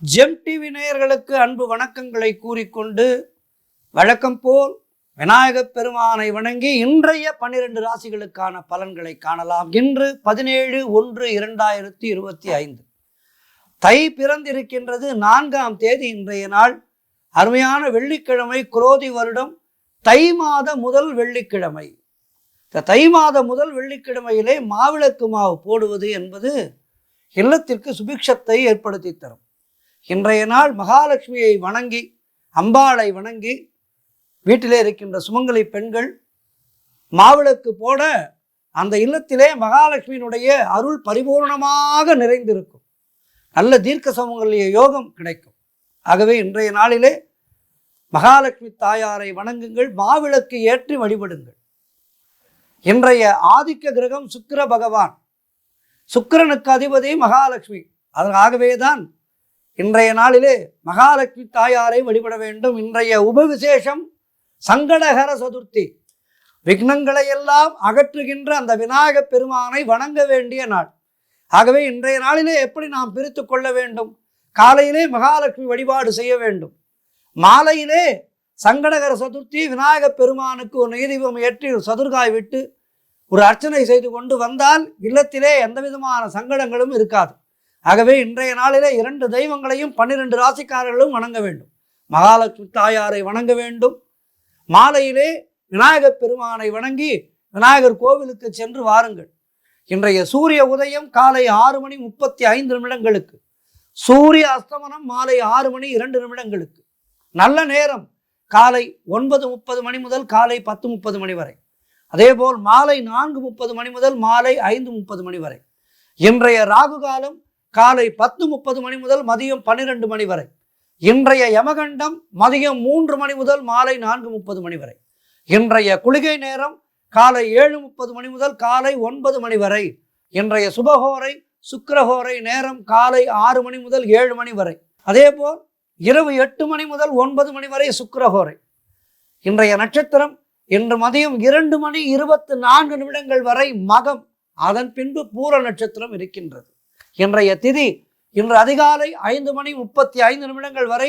GeM TV நேயர்களுக்கு அன்பு வணக்கங்களை கூறிக்கொண்டு வழக்கம் போல் விநாயகப் பெருமானை வணங்கி இன்றைய 12 ராசிகளுக்கான பலன்களை காணலாம். இன்று 17/1/2025 தை பிறந்திருக்கின்றது. 4ஆம் தேதி இன்றைய நாள். அருமையான வெள்ளிக்கிழமை, குரோதி வருடம் தை மாத முதல் வெள்ளிக்கிழமை. இந்த தை மாத முதல் வெள்ளிக்கிழமையிலே மாவிளக்கு மாவு போடுவது என்பது இல்லத்திற்கு சுபிக்ஷத்தை ஏற்படுத்தி தரும். இன்றைய நாள் மகாலட்சுமியை வணங்கி, அம்பாளை வணங்கி, வீட்டிலே இருக்கின்ற சுமங்கலி பெண்கள் மாவிளக்கு போட அந்த இல்லத்திலே மகாலட்சுமியினுடைய அருள் பரிபூர்ணமாக நிறைந்திருக்கும். நல்ல தீர்க்க சுமங்கலிய யோகம் கிடைக்கும். ஆகவே இன்றைய நாளிலே மகாலட்சுமி தாயாரை வணங்குங்கள், மாவிளக்கு ஏற்றி வழிபடுங்கள். இன்றைய ஆதிக்க கிரகம் சுக்கிர பகவான். சுக்கிரனுக்கு அதிபதி மகாலட்சுமி. அதற்காகவேதான் இன்றைய நாளிலே மகாலட்சுமி தாயாரை வழிபட வேண்டும். இன்றைய உபவிசேஷம் சங்கடஹர சதுர்த்தி. விக்னங்களை எல்லாம் அகற்றுகின்ற அந்த விநாயகப் பெருமானை வணங்க வேண்டிய நாள். ஆகவே இன்றைய நாளிலே எப்படி நாம் பிரித்து கொள்ள வேண்டும்? காலையிலே மகாலட்சுமி வழிபாடு செய்ய வேண்டும். மாலையிலே சங்கடகர சதுர்த்தி விநாயகப் பெருமானுக்கு ஒரு நெய்தீபம் ஏற்றி ஒரு சதுர்காய் விட்டு ஒரு அர்ச்சனை செய்து கொண்டு வந்தால் இல்லத்திலே எந்த விதமான சங்கடங்களும் இருக்காது. ஆகவே இன்றைய நாளிலே 2 தெய்வங்களையும் 12 ராசிக்காரர்களும் வணங்க வேண்டும். மகாலட்சுமி தாயாரை வணங்க வேண்டும். மாலையிலே விநாயகப் பெருமானை வணங்கி விநாயகர் கோவிலுக்கு சென்று வாருங்கள். இன்றைய சூரிய உதயம் காலை 6:35 சூரிய அஸ்தமனம் மாலை 6:02 நல்ல நேரம் காலை 9:30 முதல் காலை 10:30 வரை. அதேபோல் மாலை 4:30 முதல் மாலை 5:30 வரை. இன்றைய ராகு காலம் காலை 10:30 முதல் மதியம் 12 வரை. இன்றைய யமகண்டம் மதியம் 3 முதல் மாலை 4:30 வரை. இன்றைய குளிகை நேரம் காலை 7:30 முதல் காலை 9 வரை. இன்றைய சுபகோரை சுக்கிரஹோரை நேரம் காலை 6 முதல் 7 வரை. அதேபோல் இரவு 8 முதல் 9 வரை சுக்கிரஹோரை. இன்றைய நட்சத்திரம் இன்று மதியம் 2:24 வரை மகம். அதன் பின்பு பூர நட்சத்திரம் இருக்கின்றது. இன்றைய திதி இன்று அதிகாலை 5:35 வரை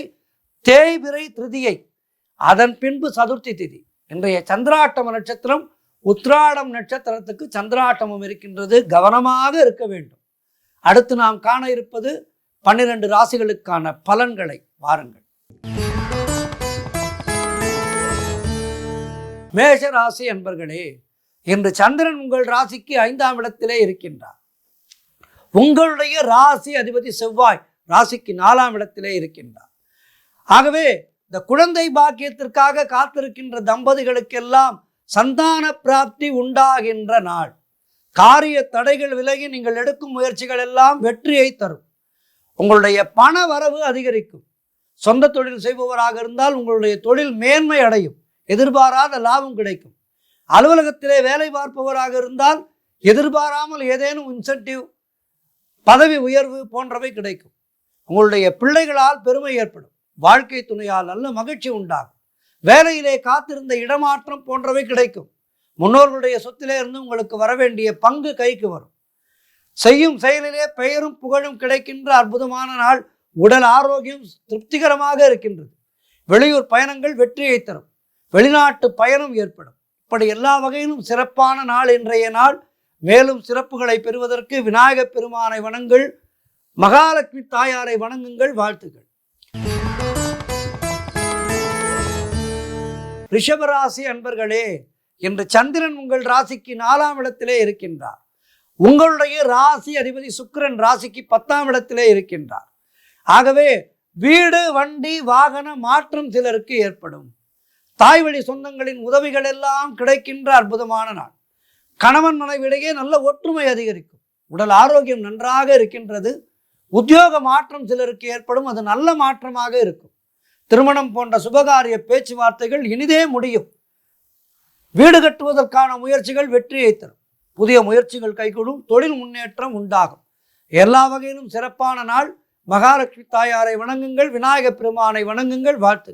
தேய்பிறை திருதியை. அதன் பின்பு சதுர்த்தி திதி. இன்றைய சந்திராட்டம நட்சத்திரம் உத்ராடம் நட்சத்திரத்துக்கு சந்திராட்டமும் இருக்கின்றது. கவனமாக இருக்க வேண்டும். அடுத்து நாம் காண இருப்பது 12 ராசிகளுக்கான பலன்களை. வாருங்கள். மேஷ ராசி அன்பர்களே, இன்று சந்திரன் உங்கள் ராசிக்கு 5ஆம் இடத்திலே இருக்கின்றார். உங்களுடைய ராசி அதிபதி செவ்வாய் ராசிக்கு 4ஆம் இடத்திலே இருக்கின்றார். ஆகவே இந்த குழந்தை பாக்கியத்திற்காக காத்திருக்கின்ற தம்பதிகளுக்கெல்லாம் சந்தான பிராப்தி உண்டாகின்ற நாள். காரிய தடைகள் விலகி நீங்கள் எடுக்கும் முயற்சிகள் எல்லாம் வெற்றியை தரும். உங்களுடைய பண வரவு அதிகரிக்கும். சொந்த தொழில் செய்பவராக இருந்தால் உங்களுடைய தொழில் மேன்மை அடையும். எதிர்பாராத லாபம் கிடைக்கும். அலுவலகத்திலே வேலை பார்ப்பவராக இருந்தால் எதிர்பாராமல் ஏதேனும் இன்சென்டிவ், பதவி உயர்வு போன்றவை கிடைக்கும். உங்களுடைய பிள்ளைகளால் பெருமை ஏற்படும். வாழ்க்கை துணையால் நல்ல மகிழ்ச்சி உண்டாகும். வேலையிலே காத்திருந்த இடமாற்றம் போன்றவை கிடைக்கும். முன்னோர்களுடைய சொத்திலே இருந்து உங்களுக்கு வரவேண்டிய பங்கு கைக்கு வரும். செய்யும் செயலிலே பெயரும் புகழும் கிடைக்கின்ற அற்புதமான நாள். உடல் ஆரோக்கியம் திருப்திகரமாக இருக்கின்றது. வெளியூர் பயணங்கள் வெற்றியை தரும். வெளிநாட்டு பயணம் ஏற்படும். இப்படி எல்லா வகையிலும் சிறப்பான நாள் இன்றைய நாள். மேலும் சிறப்புகளை பெறுவதற்கு விநாயகப் பெருமானை வணங்குங்கள், மகாலட்சுமி தாயாரை வணங்குங்கள். வாழ்த்துக்கள். ரிஷபராசி அன்பர்களே, இன்று சந்திரன் உங்கள் ராசிக்கு 4ஆம் இடத்திலே இருக்கின்றார். உங்களுடைய ராசி அதிபதி சுக்கிரன் ராசிக்கு 10ஆம் இடத்திலே இருக்கின்றார். ஆகவே வீடு, வண்டி, வாகன மாற்றம் சிலருக்கு ஏற்படும். தாய் வழி சொந்தங்களின் உதவிகள் எல்லாம் கிடைக்கின்ற அற்புதமான நாள். கணவன் மனைவியிடையே நல்ல ஒற்றுமை அதிகரிக்கும். உடல் ஆரோக்கியம் நன்றாக இருக்கின்றது. உத்தியோக மாற்றம் சிலருக்கு ஏற்படும். அது நல்ல மாற்றமாக இருக்கும். திருமணம் போன்ற சுபகாரிய பேச்சுவார்த்தைகள் இனிதே முடியும். வீடு கட்டுவதற்கான முயற்சிகள் வெற்றியை தரும். புதிய முயற்சிகள் கைகூடும். தொழில் முன்னேற்றம் உண்டாகும். எல்லா வகையிலும் சிறப்பான நாள். மகாலட்சுமி தாயாரை வணங்குங்கள், விநாயகப் பெருமானை வணங்குங்கள். வாழ்த்து.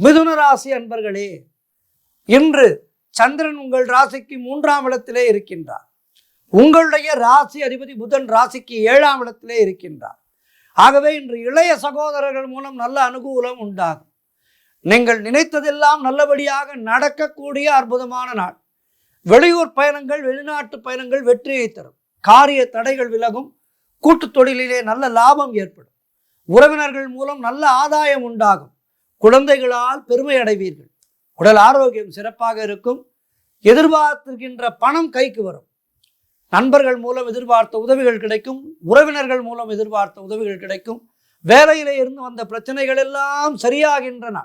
மிதுன ராசி அன்பர்களே, இன்று சந்திரன் உங்கள் ராசிக்கு 3ஆம் இடத்திலே இருக்கின்றார். உங்களுடைய ராசி அதிபதி புதன் ராசிக்கு 7ஆம் இடத்திலே இருக்கின்றார். ஆகவே இன்று இளைய சகோதரர்கள் மூலம் நல்ல அனுகூலம் உண்டாகும். நீங்கள் நினைத்ததெல்லாம் நல்லபடியாக நடக்கக்கூடிய அற்புதமான நாள். வெளியூர் பயணங்கள், வெளிநாட்டு பயணங்கள் வெற்றியை தரும். காரிய தடைகள் விலகும். கூட்டு தொழிலிலே நல்ல லாபம் ஏற்படும். உறவினர்கள் மூலம் நல்ல ஆதாயம் உண்டாகும். குழந்தைகளால் பெருமை அடைவீர்கள். உடல் ஆரோக்கியம் சிறப்பாக இருக்கும். எதிர்பார்த்திருக்கின்ற பணம் கைக்கு வரும். நண்பர்கள் மூலம் எதிர்பார்த்த உதவிகள் கிடைக்கும். உறவினர்கள் மூலம் எதிர்பார்த்த உதவிகள் கிடைக்கும். வேலையிலே இருந்து வந்த பிரச்சனைகள் எல்லாம் சரியாகின்றன.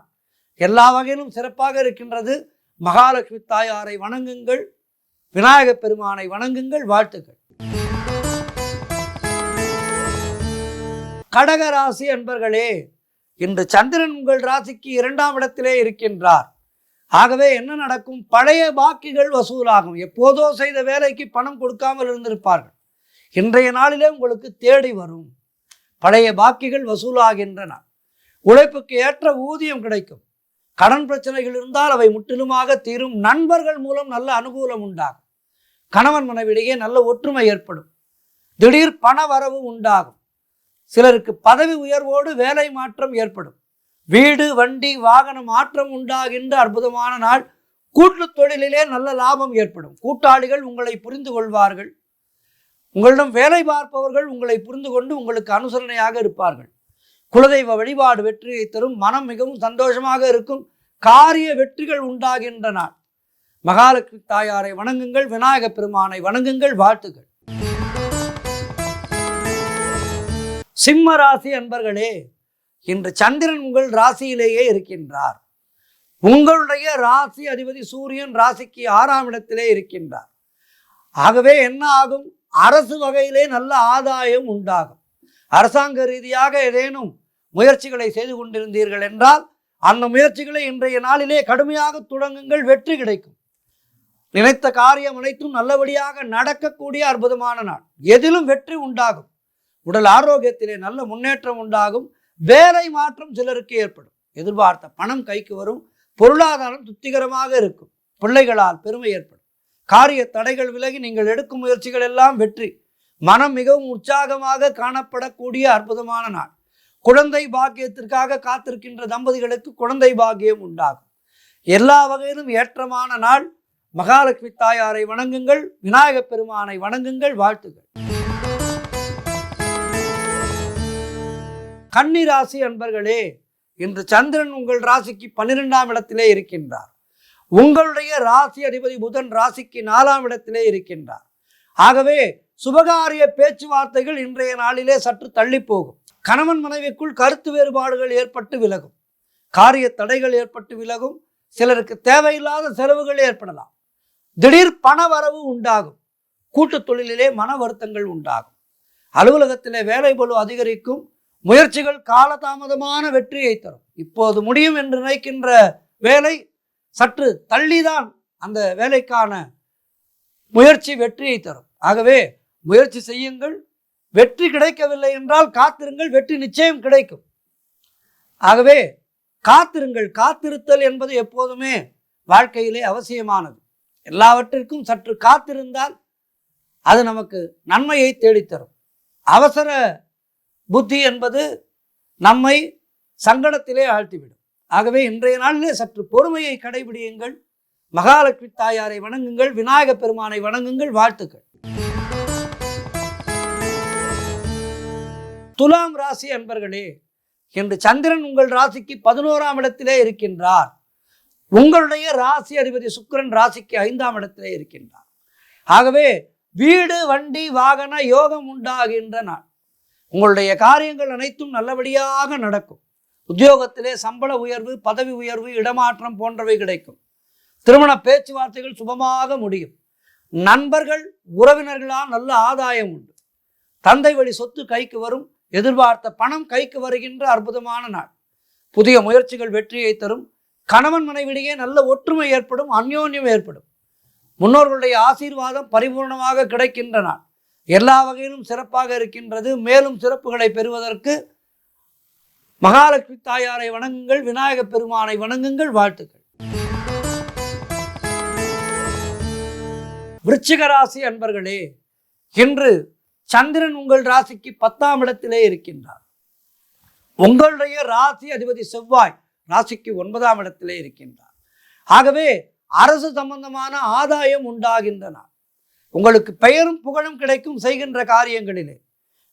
எல்லா வகையிலும் சிறப்பாக இருக்கின்றது. மகாலட்சுமி தாயாரை வணங்குங்கள். விநாயகப் பெருமானை வணங்குங்கள். வாழ்த்துக்கள். கடகராசி அன்பர்களே, இன்று சந்திரன் உங்கள் ராசிக்கு 2ஆம் இடத்திலே இருக்கின்றார். ஆகவே என்ன நடக்கும்? பழைய பாக்கிகள் வசூலாகும். எப்போதோ செய்த வேலைக்கு பணம் கொடுக்காமல் இருந்திருப்பார்கள். இன்றைய நாளிலே உங்களுக்கு தேடி வரும். பழைய பாக்கிகள் வசூலாகின்றன. உழைப்புக்கு ஏற்ற ஊதியம் கிடைக்கும். கடன் பிரச்சனைகள் இருந்தால் அவை முற்றிலுமாக தீரும். நண்பர்கள் மூலம் நல்ல அனுகூலம் உண்டாகும். கணவன் மனைவியிடையே நல்ல ஒற்றுமை ஏற்படும். திடீர் பண வரவு உண்டாகும். சிலருக்கு பதவி உயர்வோடு வேலை மாற்றம் ஏற்படும். வீடு, வண்டி, வாகன மாற்றம் உண்டாகின்ற அற்புதமான நாள். கூட்டு தொழிலிலே நல்ல லாபம் ஏற்படும். கூட்டாளிகள் உங்களை புரிந்து கொள்வார்கள். உங்களிடம் வேலை பார்ப்பவர்கள் உங்களை புரிந்து கொண்டு உங்களுக்கு அனுசரணையாக இருப்பார்கள். குலதெய்வ வழிபாடு வெற்றியை தரும். மனம் மிகவும் சந்தோஷமாக இருக்கும். காரிய வெற்றிகள் உண்டாகின்ற நாள். மகாலட்சுமி தாயாரை வணங்குங்கள். விநாயகப் பெருமானை வணங்குங்கள். வாழ்த்துக்கள். சிம்ம ராசி அன்பர்களே, இன்று சந்திரன் உங்கள் ராசியிலேயே இருக்கின்றார். உங்களுடைய ராசி அதிபதி சூரியன் ராசிக்கு 6ஆம் இடத்திலே இருக்கின்றார். ஆகவே என்ன ஆகும்? அரசு வகையிலே நல்ல ஆதாயம் உண்டாகும். அரசாங்க ரீதியாக ஏதேனும் முயற்சிகளை செய்து கொண்டிருந்தீர்கள் என்றால் அந்த முயற்சிகளை இன்றைய நாளிலே கடுமையாக தொடங்குங்கள். வெற்றி கிடைக்கும். நினைத்த காரியம் அனைத்தும் நல்லபடியாக நடக்கக்கூடிய அற்புதமான நாள். எதிலும் வெற்றி உண்டாகும். உடல் ஆரோக்கியத்திலே நல்ல முன்னேற்றம் உண்டாகும். வேலை மாற்றம் சிலருக்கு ஏற்படும். எதிர்பார்த்த பணம் கைக்கு வரும். பொருளாதாரம் திருப்திகரமாக இருக்கும். பிள்ளைகளால் பெருமை ஏற்படும். காரிய தடைகள் விலகி நீங்கள் எடுக்கும் முயற்சிகள் எல்லாம் வெற்றி. மனம் மிகவும் உற்சாகமாக காணப்படக்கூடிய அற்புதமான நாள். குழந்தை பாக்கியத்திற்காக காத்திருக்கின்ற தம்பதிகளுக்கு குழந்தை பாக்கியம் உண்டாகும். எல்லா வகையிலும் ஏற்றமான நாள். மகாலட்சுமி தாயாரை வணங்குங்கள். விநாயகப் பெருமானை வணங்குங்கள். வாழ்த்துக்கள். கன்னி ராசி அன்பர்களே, இன்று சந்திரன் உங்கள் ராசிக்கு 12ஆம் இடத்திலே இருக்கின்றார். உங்களுடைய ராசி அதிபதி புதன் ராசிக்கு 4ஆம் இடத்திலே இருக்கின்றார். ஆகவே சுபகாரிய பேச்சுவார்த்தைகள் இன்றைய நாளிலே சற்று தள்ளி போகும். கணவன் மனைவிக்குள் கருத்து வேறுபாடுகள் ஏற்பட்டு விலகும். காரிய தடைகள் ஏற்பட்டு விலகும். சிலருக்கு தேவையில்லாத செலவுகள் ஏற்படலாம். திடீர் பண வரவு உண்டாகும். கூட்டு தொழிலிலே மன வருத்தங்கள் உண்டாகும். அலுவலகத்திலே வேலை பளு அதிகரிக்கும். முயற்சிகள் காலதாமதமான வெற்றியை தரும். இப்போது முடியும் என்று நினைக்கின்ற வேலை சற்று தள்ளிதான் அந்த வேலைக்கான முயற்சி வெற்றியை தரும். ஆகவே முயற்சி செய்யுங்கள். வெற்றி கிடைக்கவில்லை என்றால் காத்திருங்கள். வெற்றி நிச்சயம் கிடைக்கும். ஆகவே காத்திருங்கள். காத்திருத்தல் என்பது எப்போதுமே வாழ்க்கையிலே அவசியமானது. எல்லாவற்றிற்கும் சற்று காத்திருந்தால் அது நமக்கு நன்மையை தேடித்தரும். அவசர புத்தி என்பது நம்மை சங்கடத்திலே ஆழ்த்திவிடும். ஆகவே இன்றைய நாளிலே சற்று பொறுமையை கடைபிடியுங்கள். மகாலட்சுமி தாயாரை வணங்குங்கள். விநாயகப் பெருமானை வணங்குங்கள். வாழ்த்துக்கள். துலாம் ராசி அன்பர்களே, இன்று சந்திரன் உங்கள் ராசிக்கு 11ஆம் இடத்திலே இருக்கின்றார். உங்களுடைய ராசி அதிபதி சுக்கிரன் ராசிக்கு 5ஆம் இடத்திலே இருக்கின்றார். ஆகவே வீடு, வண்டி, வாகன யோகம் உண்டாகின்ற நாள். உங்களுடைய காரியங்கள் அனைத்தும் நல்லபடியாக நடக்கும். உத்தியோகத்திலே சம்பள உயர்வு, பதவி உயர்வு, இடமாற்றம் போன்றவை கிடைக்கும். திருமண பேச்சுவார்த்தைகள் சுபமாக முடியும். நண்பர்கள், உறவினர்களால் நல்ல ஆதாயம் உண்டு. தந்தை வழி சொத்து கைக்கு வரும். எதிர்பார்த்த பணம் கைக்கு வருகின்ற அற்புதமான நாள். புதிய முயற்சிகள் வெற்றியை தரும். கணவன் மனைவிடையே நல்ல ஒற்றுமை ஏற்படும். அந்யோன்யம் ஏற்படும். முன்னோர்களுடைய ஆசீர்வாதம் பரிபூர்ணமாக கிடைக்கின்ற நாள். எல்லா வகையிலும் சிறப்பாக இருக்கின்றது. மேலும் சிறப்புகளை பெறுவதற்கு மகாலட்சுமி தாயாரை வணங்குங்கள். விநாயகப் பெருமானை வணங்குங்கள். வாழ்த்துக்கள். விருச்சிக ராசி அன்பர்களே, இன்று சந்திரன் உங்கள் ராசிக்கு 10ஆம் இடத்திலே இருக்கின்றார். உங்களுடைய ராசி அதிபதி செவ்வாய் ராசிக்கு 9ஆம் இடத்திலே இருக்கின்றார். ஆகவே அரசு சம்பந்தமான ஆதாயம் உண்டாகின்றன. உங்களுக்கு பெயரும் புகழும் கிடைக்கும். செய்கின்ற காரியங்களிலே,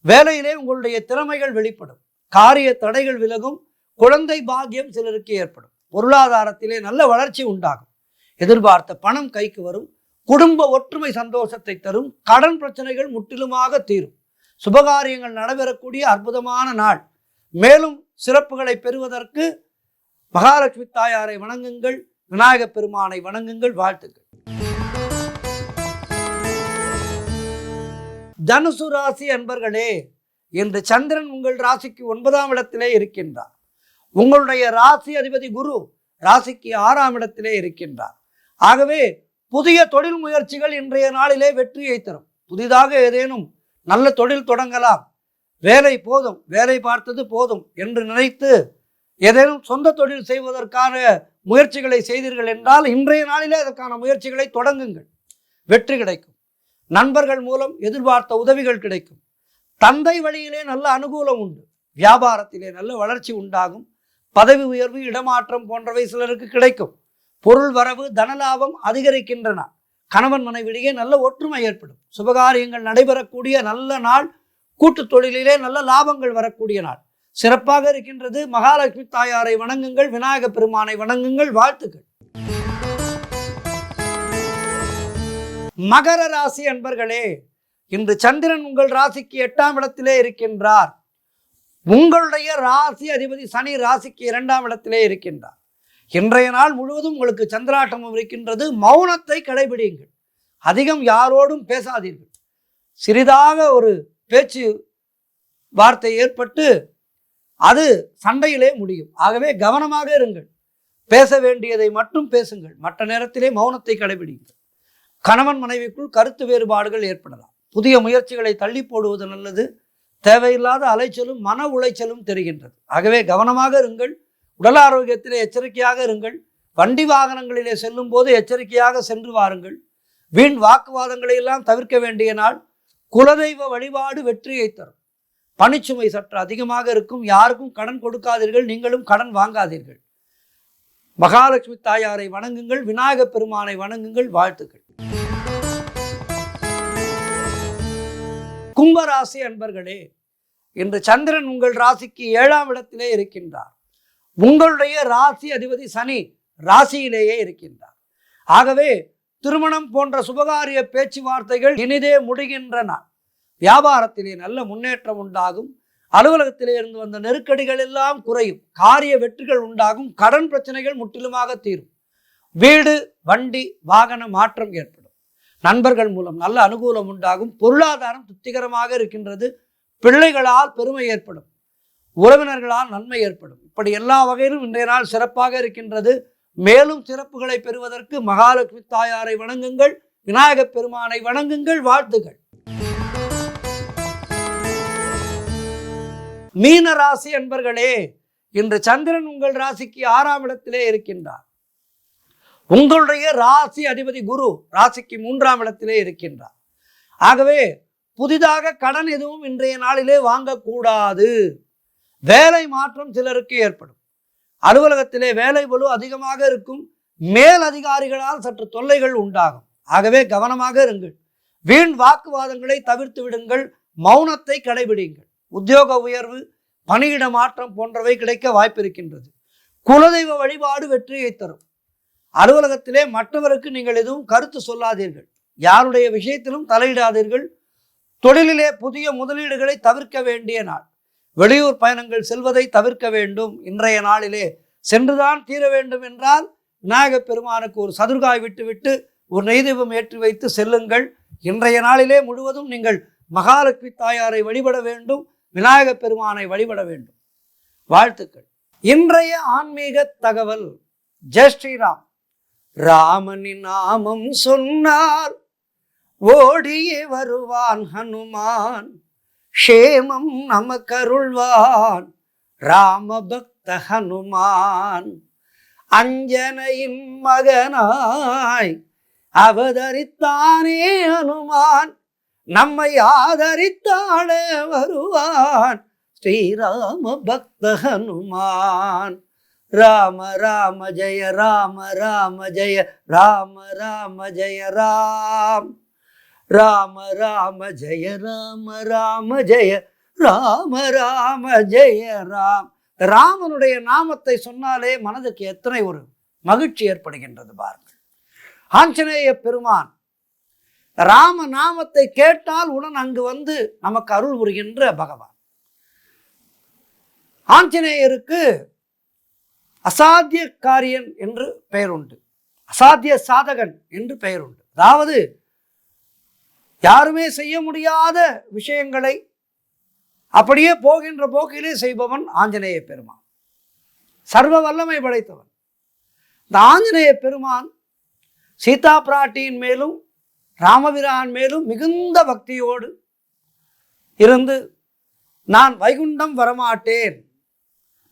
வேலையிலே உங்களுடைய திறமைகள் வெளிப்படும். காரிய தடைகள் விலகும். குழந்தை பாக்கியம் சிலருக்கு ஏற்படும். பொருளாதாரத்திலே நல்ல வளர்ச்சி உண்டாகும். எதிர்பார்த்த பணம் கைக்கு வரும். குடும்ப ஒற்றுமை சந்தோஷத்தை தரும். கடன் பிரச்சனைகள் முற்றிலுமாக தீரும். சுபகாரியங்கள் நடைபெறக்கூடிய அற்புதமான நாள். மேலும் சிறப்புகளை பெறுவதற்கு மகாலட்சுமி தாயாரை வணங்குங்கள். விநாயகப் பெருமானை வணங்குங்கள். வாழ்த்துக்கள். தனுசு ராசி அன்பர்களே, இன்று சந்திரன் உங்கள் ராசிக்கு 9ஆம் இடத்திலே இருக்கின்றார். உங்களுடைய ராசி அதிபதி குரு ராசிக்கு 6ஆம் இடத்திலே இருக்கின்றார். ஆகவே புதிய தொழில் முயற்சிகள் இன்றைய நாளிலே வெற்றியை தரும். புதிதாக ஏதேனும் நல்ல தொழில் தொடங்கலாம். வேலை போதும், வேலை பார்த்தது போதும் என்று நினைத்து ஏதேனும் சொந்த தொழில் செய்வதற்கான முயற்சிகளை செய்தீர்கள் என்றால் இன்றைய நாளிலே அதற்கான முயற்சிகளை தொடங்குங்கள். வெற்றி கிடைக்கும். நண்பர்கள் மூலம் எதிர்பார்த்த உதவிகள் கிடைக்கும். தந்தை வழியிலே நல்ல அனுகூலம் உண்டு. வியாபாரத்திலே நல்ல வளர்ச்சி உண்டாகும். பதவி உயர்வு, இடமாற்றம் போன்றவை சிலருக்கு கிடைக்கும். பொருள் வரவு, தனலாபம் அதிகரிக்கின்றன. கணவன் மனைவிடையே நல்ல ஒற்றுமை ஏற்படும். சுபகாரியங்கள் நடைபெறக்கூடிய நல்ல நாள். கூட்டு தொழிலிலே நல்ல லாபங்கள் வரக்கூடிய நாள். சிறப்பாக இருக்கின்றது. மகாலட்சுமி தாயாரை வணங்குங்கள். விநாயகப் பெருமானை வணங்குங்கள். வாழ்த்துக்கள். மகர ராசி அன்பர்களே, இன்று சந்திரன் உங்கள் ராசிக்கு 8ஆம் இடத்திலே இருக்கின்றார். உங்களுடைய ராசி அதிபதி சனி ராசிக்கு 2ஆம் இடத்திலே இருக்கின்றார். இன்றைய நாள் முழுவதும் உங்களுக்கு சந்திராட்டமம் இருக்கின்றது. மௌனத்தை கடைபிடியுங்கள். அதிகம் யாரோடும் பேசாதீர்கள். சிறிதாக ஒரு பேச்சு வார்த்தை ஏற்பட்டு அது சண்டையிலே முடியும். ஆகவே கவனமாக இருங்கள். பேச வேண்டியதை மட்டும் பேசுங்கள். மற்ற நேரத்திலே மௌனத்தை கடைபிடிங்கள். கணவன் மனைவிக்குள் கருத்து வேறுபாடுகள் ஏற்படலாம். புதிய முயற்சிகளை தள்ளி போடுவது நல்லது. தேவையில்லாத அலைச்சலும் மன உளைச்சலும் தெரிகின்றது. ஆகவே கவனமாக இருங்கள். உடல் ஆரோக்கியத்திலே எச்சரிக்கையாக இருங்கள். வண்டி வாகனங்களிலே செல்லும் போது எச்சரிக்கையாக சென்று வாருங்கள். வீண் வாக்குவாதங்களை எல்லாம் தவிர்க்க வேண்டிய நாள். குலதெய்வ வழிபாடு வெற்றியை தரும். பணிச்சுமை சற்று அதிகமாக இருக்கும். யாருக்கும் கடன் கொடுக்காதீர்கள். நீங்களும் கடன் வாங்காதீர்கள். மகாலட்சுமி தாயாரை வணங்குங்கள். விநாயகப் பெருமானை வணங்குங்கள். வாழ்த்துக்கள். கும்பராசி அன்பர்களே, இன்று சந்திரன் உங்கள் ராசிக்கு 7ஆம் இடத்திலே இருக்கின்றார். உங்களுடைய ராசி அதிபதி சனி ராசியிலேயே இருக்கின்றார். ஆகவே திருமணம் போன்ற சுபகாரிய பேச்சுவார்த்தைகள் இனிதே முடிகின்றன. வியாபாரத்திலே நல்ல முன்னேற்றம் உண்டாகும். அலுவலகத்திலே இருந்து வந்த நெருக்கடிகள் எல்லாம் குறையும். காரிய வெற்றிகள் உண்டாகும். கடன் பிரச்சனைகள் முற்றிலுமாக தீரும். வீடு, வண்டி, வாகன மாற்றம் ஏற்படும். நண்பர்கள் மூலம் நல்ல அனுகூலம் உண்டாகும். பொருளாதாரம் திருப்திகரமாக இருக்கின்றது. பிள்ளைகளால் பெருமை ஏற்படும். உறவினர்களால் நன்மை ஏற்படும். இப்படி எல்லா வகையிலும் இன்றைய நாள் சிறப்பாக இருக்கின்றது. மேலும் சிறப்புகளை பெறுவதற்கு மகாலட்சுமி தாயாரை வணங்குங்கள். விநாயகப் பெருமானை வணங்குங்கள். வாழ்த்துகள். மீன ராசி அன்பர்களே, இன்று சந்திரன் உங்கள் ராசிக்கு 6ஆம் இடத்திலே இருக்கின்றார். உங்களுடைய ராசி அதிபதி குரு ராசிக்கு 3ஆம் இடத்திலே இருக்கின்றார். ஆகவே புதிதாக கடன் எதுவும் இன்றைய நாளிலே வாங்கக்கூடாது. வேலை மாற்றம் சிலருக்கு ஏற்படும். அலுவலகத்திலே வேலை பளு அதிகமாக இருக்கும். மேல் அதிகாரிகளால் சற்று தொல்லைகள் உண்டாகும். ஆகவே கவனமாக இருங்கள். வீண் வாக்குவாதங்களை தவிர்த்து விடுங்கள். மௌனத்தை கடைபிடிங்கள். உத்தியோக உயர்வு, பணியிட மாற்றம் போன்றவை கிடைக்க வாய்ப்பு இருக்கின்றது. குலதெய்வ வழிபாடு வெற்றியை தரும். அலுவலகத்திலே மற்றவருக்கு நீங்கள் எதுவும் கருத்து சொல்லாதீர்கள். யாருடைய விஷயத்திலும் தலையிடாதீர்கள். தொழிலிலே புதிய முதலீடுகளை தவிர்க்க வேண்டிய நாள். வெளியூர் பயணங்கள் செல்வதை தவிர்க்க வேண்டும். இன்றைய நாளிலே சென்றுதான் தீர வேண்டும் என்றால் விநாயகப் பெருமானுக்கு ஒரு சதுர்காய் விட்டுவிட்டு ஒரு நெய்தீபம் ஏற்றி வைத்து செல்லுங்கள். இன்றைய நாளிலே முழுவதும் நீங்கள் மகாலட்சுமி தாயாரை வழிபட வேண்டும். விநாயகப் பெருமானை வழிபட வேண்டும். வாழ்த்துக்கள். இன்றைய ஆன்மீக தகவல். ஜெய் ஸ்ரீராம். ராமனின் நாமம் சொன்னால் ஓடியே வருவான் ஹனுமான். க்ஷேமம் நமக்கருள்வான் ராம பக்த ஹனுமான். அஞ்சனையின் மகனாய் அவதரித்தானே ஹனுமான். நம்மை ஆதரித்தாள வருவான் ஸ்ரீராம பக்த ஹனுமான். ராம ராம ஜெய ராம ராம ஜெய ராம ராம ஜெய ராம். ராம ராம ஜெய ராம ராம ஜெய ராம ராம ஜெய ராம். ராமனுடைய நாமத்தை சொன்னாலே மனதுக்கு எத்தனை ஒரு மகிழ்ச்சி ஏற்படுகின்றது பாருங்கள். ஆஞ்சநேய பெருமான் ராம நாமத்தை கேட்டால் உடன் அங்கு வந்து நமக்கு அருள் புரிகின்ற பகவான். ஆஞ்சநேயருக்கு அசாத்திய காரியன் என்று பெயர் உண்டு, அசாத்திய சாதகன் என்று பெயர் உண்டு. அதாவது யாருமே செய்ய முடியாத விஷயங்களை அப்படியே போகின்ற போக்கிலே செய்பவன் ஆஞ்சநேய பெருமான், சர்வ வல்லமை படைத்தவன். இந்த ஆஞ்சநேய பெருமான் சீதா பிராட்டியின் மேலும் ராமபிரான் மேலும் மிகுந்த பக்தியோடு இருந்து, நான் வைகுண்டம் வரமாட்டேன்,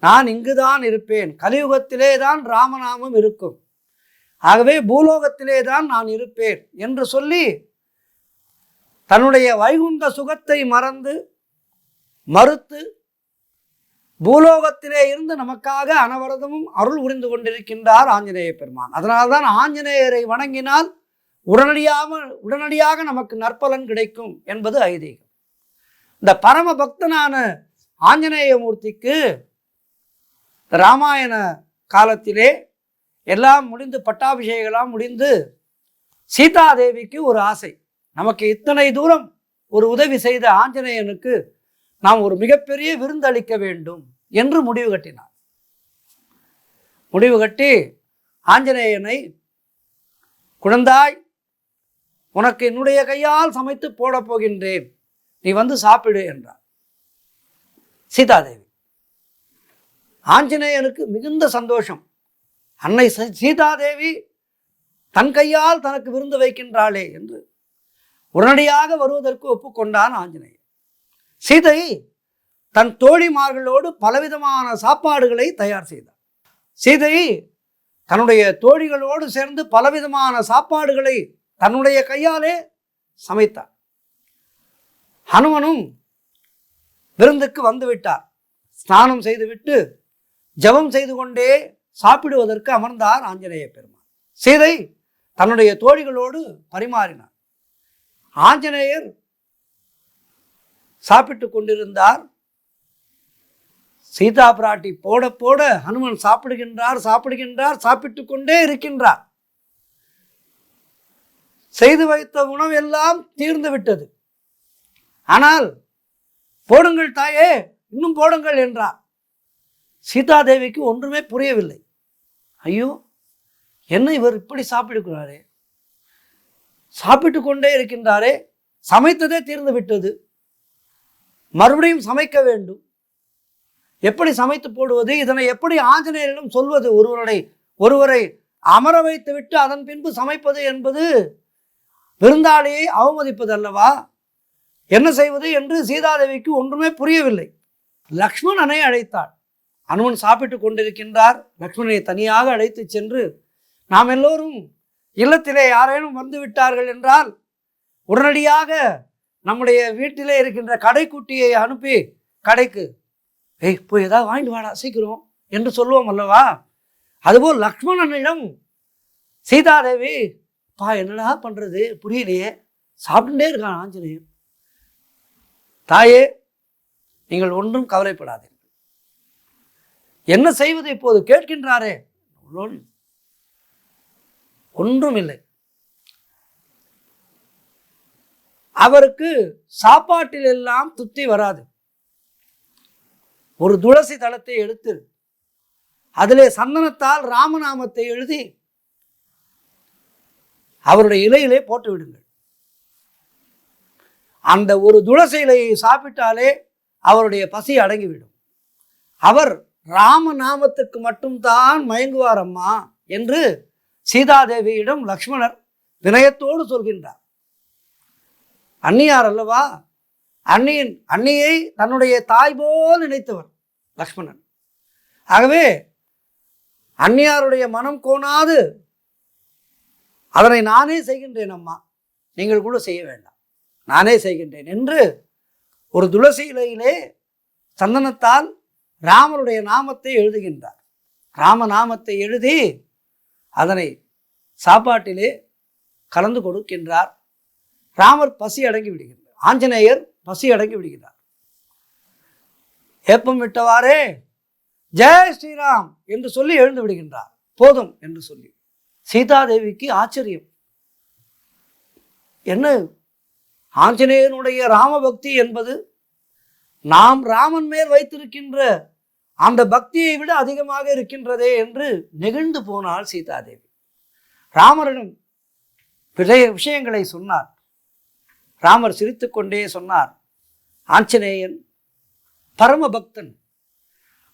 நான் இங்குதான் இருப்பேன், கலியுகத்திலே தான் ராமநாமம் இருக்கும், ஆகவே பூலோகத்திலே தான் நான் இருப்பேன் என்று சொல்லி தன்னுடைய வைகுண்ட சுகத்தை மறுத்து பூலோகத்திலே இருந்து நமக்காக அனவரதமும் அருள் புரிந்து கொண்டிருக்கின்றார் ஆஞ்சநேய பெருமான். அதனால்தான் ஆஞ்சநேயரை வணங்கினால் உடனடியாக நமக்கு நற்பலன் கிடைக்கும் என்பது ஐதீகம். இந்த பரம பக்தனான ஆஞ்சநேய மூர்த்திக்கு ராமாயண காலத்திலே எல்லாம் முடிந்து பட்டாபிஷேகம்லாம் முடிந்து சீதாதேவிக்கு ஒரு ஆசை, நமக்கு இத்தனை தூரம் ஒரு உதவி செய்த ஆஞ்சநேயனுக்கு நாம் ஒரு மிகப்பெரிய விருந்தளிக்க வேண்டும் என்று முடிவு கட்டினார். முடிவு கட்டி ஆஞ்சநேயனை, குழந்தாய், உனக்கு என்னுடைய கையால் சமைத்து போடப் போகின்றேன், நீ வந்து சாப்பிடு என்றார் சீதாதேவி. ஆஞ்சநேயனுக்கு மிகுந்த சந்தோஷம். அன்னை சீதாதேவி தன் கையால் தனக்கு விருந்து வைக்கின்றாளே என்று உடனடியாக வருவதற்கு ஒப்புக்கொண்டான் ஆஞ்சநேயன். சீதை தன் தோழிமார்களோடு பலவிதமான சாப்பாடுகளை தயார் செய்தார். சீதை தன்னுடைய தோழிகளோடு சேர்ந்து பலவிதமான சாப்பாடுகளை தன்னுடைய கையாலே சமைத்தார். ஹனுமனும் விருந்துக்கு வந்துவிட்டார். ஸ்நானம் செய்துவிட்டு ஜபம் செய்து கொண்டே சாப்பிடுவதற்கு அமர்ந்தார் ஆஞ்சநேய பெருமான். சீதை தன்னுடைய தோழிகளோடு பரிமாறினார். ஆஞ்சநேயர் சாப்பிட்டு கொண்டிருந்தார். சீதா பிராட்டி போட போட ஹனுமன் சாப்பிடுகின்றார், சாப்பிட்டு கொண்டே இருக்கின்றார். செய்து வைத்த உணவு எல்லாம் தீர்ந்து விட்டது. ஆனால் போடுங்கள் தாயே, இன்னும் போடுங்கள் என்றார். சீதாதேவிக்கு ஒன்றுமே புரியவில்லை. ஐயோ, என்ன இவர் இப்படி சாப்பிடுகிறாரே, சாப்பிட்டு கொண்டே இருக்கின்றாரே, சமைத்ததே தீர்ந்து விட்டது, மறுபடியும் சமைக்க வேண்டும், எப்படி சமைத்து போடுவது, இதனை எப்படி ஆஞ்சநேயரிடம் சொல்வது, ஒருவரை அமர வைத்து விட்டு அதன் பின்பு சமைப்பது என்பது விருந்தாளியை அவமதிப்பது அல்லவா, என்ன செய்வது என்று சீதாதேவிக்கு ஒன்றுமே புரியவில்லை. லக்ஷ்மணனை அழைத்தாள். அனுமன் சாப்பிட்டு கொண்டிருக்கின்றார். லக்ஷ்மணனை தனியாக அழைத்து சென்று, நாம் எல்லோரும் இல்லத்திலே யாரேனும் வந்து விட்டார்கள் என்றால் உடனடியாக நம்முடைய வீட்டிலே இருக்கின்ற கடைக்குட்டியை அனுப்பி கடைக்கு போய் ஏதாவது வாங்கிட்டு வாடா சீக்கிரம் என்று சொல்லுவோம் அல்லவா. அதுபோல் லக்ஷ்மணனிடம் சீதாதேவி, என்னடா பண்றது புரியலையே, சாப்பிட்டுட்டே இருக்கான் ஆஞ்சநேயன். தாயே, நீங்கள் ஒன்றும் கவலைப்படாதீர்கள், என்ன செய்வது இப்போது கேட்கின்றாரே, ஒன்றும் இல்லை. அவருக்கு சாப்பாட்டில் எல்லாம் திருப்தி வராது. ஒரு துளசி தளத்தை எடுத்து அதிலே சந்தனத்தால் ராமநாமத்தை எழுதி அவருடைய இலையிலே போட்டு விடுங்கள். அந்த ஒரு துளசி இலையை சாப்பிட்டாலே அவருடைய பசி அடங்கிவிடும். அவர் ராமநாமத்துக்கு மட்டும்தான் மயங்குவார் அம்மா என்று சீதாதேவியிடம் லக்ஷ்மணர் வினயத்தோடு சொல்கின்றார். அன்னியார் அல்லவா, அன்னியை தன்னுடைய தாய் போல் நினைத்தவர் லக்ஷ்மணன். ஆகவே அன்னியாருடைய மனம் கோணாது, அதனை நானே செய்கின்றேன் அம்மா, நீங்கள் கூட செய்ய வேண்டாம், நானே செய்கின்றேன் என்று ஒரு துளசி இலையிலே சந்தனத்தால் ராமருடைய நாமத்தை எழுதுகின்றார். ராமநாமத்தை எழுதி அதனை சாப்பாட்டிலே கலந்து கொடுக்கின்றார். ராமர் பசி அடங்கி விடுகின்றார். ஆஞ்சநேயர் பசி அடங்கி விடுகிறார். ஏப்பம் விட்டவாறே ஜெய் ஸ்ரீராம் என்று சொல்லி எழுந்து விடுகின்றார். போதும் என்று சொல்லி சீதாதேவிக்கு ஆச்சரியம். என்ன ஆஞ்சநேயனுடைய ராமபக்தி என்பது நாம் ராமன் மேல் வைத்திருக்கின்ற அந்த பக்தியை விட அதிகமாக இருக்கின்றதே என்று நெகிழ்ந்து போனாள் சீதாதேவி. ராமரிடம் நிறைய விஷயங்களை சொன்னார். ராமர் சிரித்துக்கொண்டே சொன்னார், ஆஞ்சநேயன் பரம பக்தன்.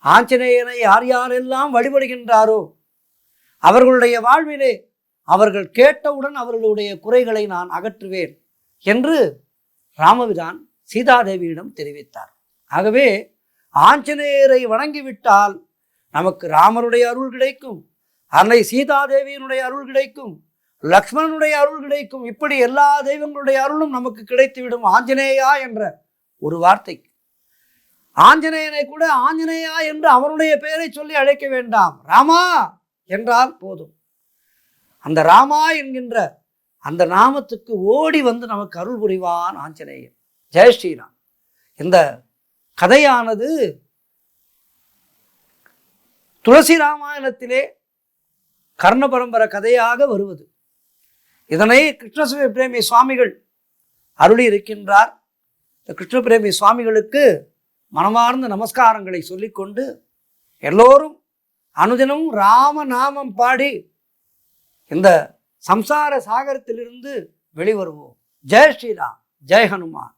ஆஞ்சநேயனை யார் யாரெல்லாம் வழிபடுகின்றாரோ அவர்களுடைய வாழ்விலே அவர்கள் கேட்டவுடன் அவர்களுடைய குறைகளை நான் அகற்றுவேன் என்று ராமபிரான் சீதாதேவியிடம் தெரிவித்தார். ஆகவே ஆஞ்சநேயரை வணங்கிவிட்டால் நமக்கு ராமருடைய அருள் கிடைக்கும், அன்னை சீதாதேவியினுடைய அருள் கிடைக்கும், லக்ஷ்மணனுடைய அருள் கிடைக்கும். இப்படி எல்லா தெய்வங்களுடைய அருளும் நமக்கு கிடைத்துவிடும் ஆஞ்சநேயா என்ற ஒரு வார்த்தைக்கு. ஆஞ்சநேயனை கூட ஆஞ்சநேயா என்று அவனுடைய பெயரை சொல்லி அழைக்க வேண்டாம், ராமா என்றால் போதும். அந்த ராமா என்கின்ற அந்த நாமத்துக்கு ஓடி வந்து நமக்கு அருள் புரிவான் ஆஞ்சநேயன். ஜெய் ஸ்ரீராம். இந்த கதையானது துளசி ராமாயணத்திலே கர்ண பரம்பரை கதையாக வருவது. இதனை கிருஷ்ண பிரேமி சுவாமிகள் அருளி இருக்கின்றார். இந்த கிருஷ்ண பிரேமி சுவாமிகளுக்கு மனமார்ந்த நமஸ்காரங்களை சொல்லிக்கொண்டு எல்லோரும் அனுதினமும் ராம நாமம் பாடி இந்த சம்சார சாகரத்திலிருந்து வெளிவருவோம். ஜெய் ஸ்ரீராம், ஜெய் ஹனுமான்.